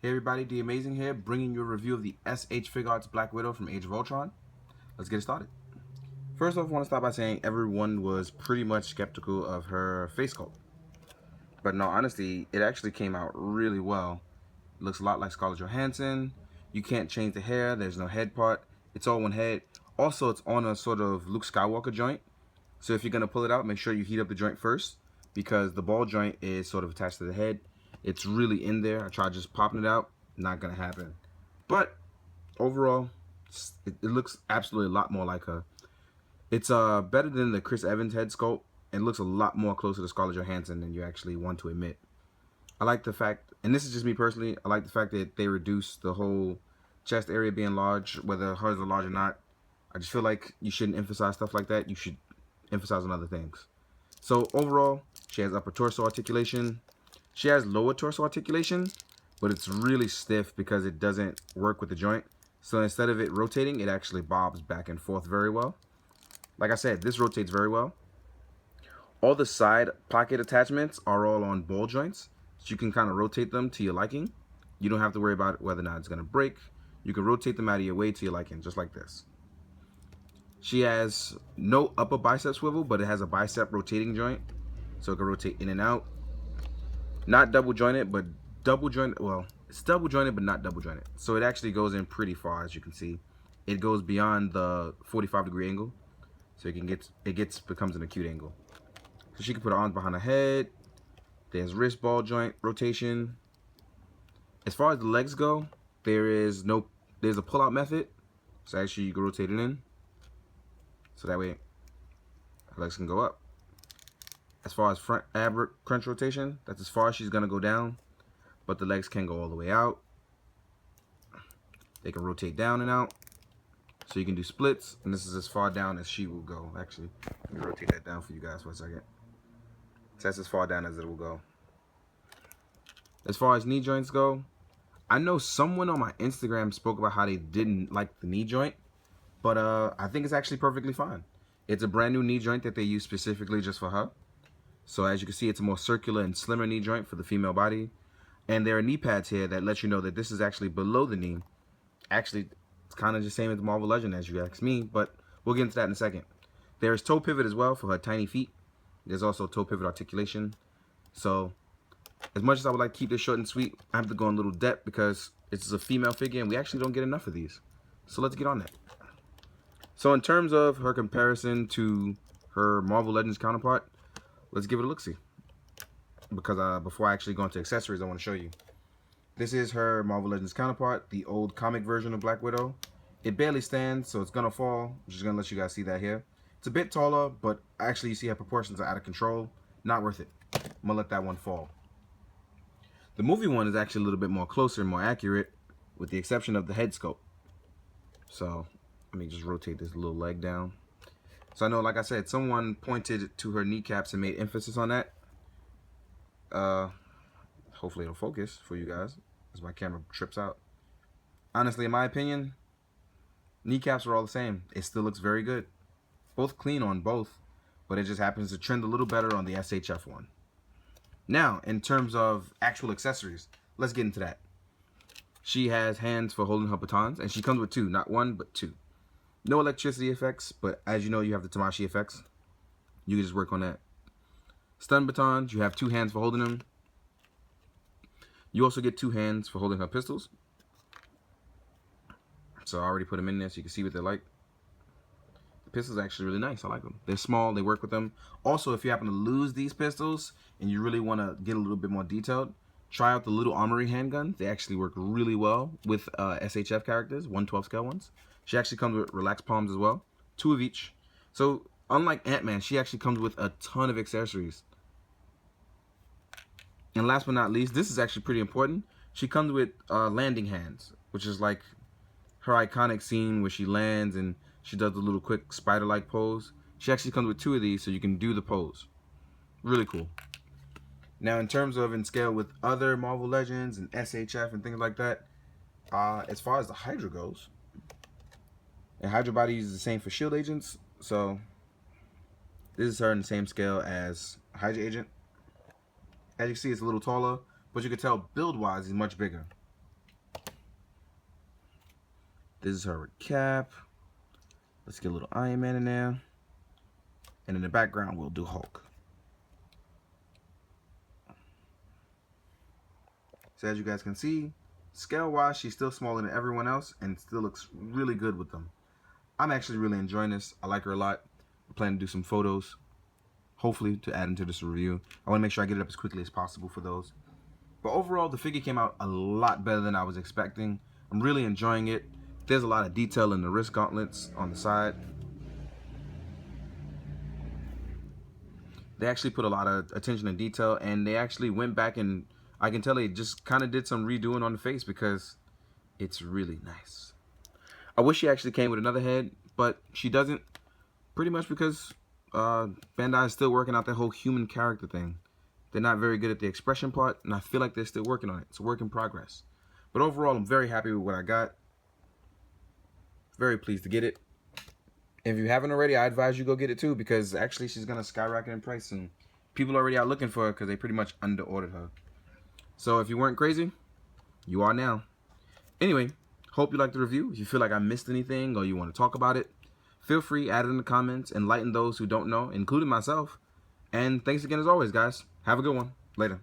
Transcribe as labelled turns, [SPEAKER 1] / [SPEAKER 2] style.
[SPEAKER 1] Hey everybody, The Amazing here, bringing you a review of the SH Figuarts Black Widow from Age of Ultron. Let's get it started. First off, I want to start by saying everyone was pretty much skeptical of her face sculpt. But no, honestly, it actually came out really well. It looks a lot like Scarlett Johansson. You can't change the hair, there's no head part. It's all one head. Also, it's on a sort of Luke Skywalker joint. So if you're going to pull it out, make sure you heat up the joint first, because the ball joint is sort of attached to the head. It's really in there. I tried just popping it out. Not going to happen. But overall, it looks absolutely a lot more like her. It's better than the Chris Evans head sculpt, and looks a lot more closer to Scarlett Johansson than you actually want to admit. I like the fact, and this is just me personally, I like the fact that they reduced the whole chest area being large, whether hers are large or not. I just feel like you shouldn't emphasize stuff like that. You should emphasize on other things. So overall, she has upper torso articulation. She has lower torso articulation, but it's really stiff because it doesn't work with the joint. So instead of it rotating, it actually bobs back and forth very well. Like I said, this rotates very well. All the side pocket attachments are all on ball joints, so you can kind of rotate them to your liking. You don't have to worry about whether or not it's going to break. You can rotate them out of your way to your liking, just like this. She has no upper bicep swivel, but it has a bicep rotating joint, so it can rotate in and out. Not double jointed, but double jointed. Well, it's double jointed, but not double jointed. So it actually goes in pretty far, as you can see. It goes beyond the 45-degree angle, so becomes an acute angle. So she can put her arms behind her head. There's wrist ball joint rotation. As far as the legs go, there's a pull-out method. So actually you can rotate it in, so that way her legs can go up. As far as front ab crunch rotation, that's as far as she's gonna go down, but the legs can go all the way out. They can rotate down and out, so you can do splits, and this is as far down as she will go. Actually, let me rotate that down for you guys for a second. So that's as far down as it will go. As far as knee joints go, I know someone on my Instagram spoke about how they didn't like the knee joint, but I think it's actually perfectly fine. It's a brand new knee joint that they use specifically just for her. So as you can see, it's a more circular and slimmer knee joint for the female body. And there are knee pads here that let you know that this is actually below the knee. Actually, it's kind of the same as the Marvel Legend, as you ask me, but we'll get into that in a second. There's toe pivot as well for her tiny feet. There's also toe pivot articulation. So as much as I would like to keep this short and sweet, I have to go in a little depth because it's a female figure and we actually don't get enough of these. So let's get on that. So in terms of her comparison to her Marvel Legends counterpart, let's give it a look-see. Because before I actually go into accessories, I want to show you. This is her Marvel Legends counterpart, the old comic version of Black Widow. It barely stands, so it's going to fall. I'm just going to let you guys see that here. It's a bit taller, but actually you see her proportions are out of control. Not worth it. I'm going to let that one fall. The movie one is actually a little bit more closer and more accurate, with the exception of the head sculpt. So let me just rotate this little leg down. So I know, like I said, someone pointed to her kneecaps and made emphasis on that. Hopefully it'll focus for you guys as my camera trips out. Honestly, in my opinion, kneecaps are all the same. It still looks very good. Both clean on both, but it just happens to trend a little better on the SHF one. Now, in terms of actual accessories, let's get into that. She has hands for holding her batons, and she comes with two, not one, but two. No electricity effects, but as you know, you have the Tamashi effects. You can just work on that. Stun batons, you have two hands for holding them. You also get two hands for holding her pistols. So I already put them in there so you can see what they're like. The pistols are actually really nice. I like them. They're small. They work with them. Also, if you happen to lose these pistols and you really want to get a little bit more detailed, try out the little armory handgun. They actually work really well with SHF characters, 1/12 scale ones. She actually comes with relaxed palms as well. Two of each. So unlike Ant-Man, she actually comes with a ton of accessories. And last but not least, this is actually pretty important. She comes with landing hands, which is like her iconic scene where she lands and she does the little quick spider-like pose. She actually comes with two of these so you can do the pose. Really cool. Now, in terms of in scale with other Marvel Legends and SHF and things like that, as far as the Hydra goes, and Hydra body is the same for shield agents, so this is her in the same scale as Hydra agent. As you can see, it's a little taller, but you can tell build-wise, he's much bigger. This is her cap. Let's get a little Iron Man in there. And in the background, we'll do Hulk. So as you guys can see, scale-wise, she's still smaller than everyone else and still looks really good with them. I'm actually really enjoying this. I like her a lot. I plan to do some photos, hopefully, to add into this review. I want to make sure I get it up as quickly as possible for those. But overall, the figure came out a lot better than I was expecting. I'm really enjoying it. There's a lot of detail in the wrist gauntlets on the side. They actually put a lot of attention and detail, and they actually went back and I can tell they just kind of did some redoing on the face because it's really nice. I wish she actually came with another head, but she doesn't, pretty much because Bandai is still working out that whole human character thing. They're not very good at the expression part, and I feel like they're still working on it. It's a work in progress. But overall, I'm very happy with what I got. Very pleased to get it. If you haven't already, I advise you go get it too, because actually she's going to skyrocket in price, and people are already out looking for her because they pretty much under-ordered her. So if you weren't crazy, you are now. Anyway, hope you liked the review. If you feel like I missed anything or you want to talk about it, feel free, add it in the comments, enlighten those who don't know, including myself. And thanks again as always, guys. Have a good one. Later.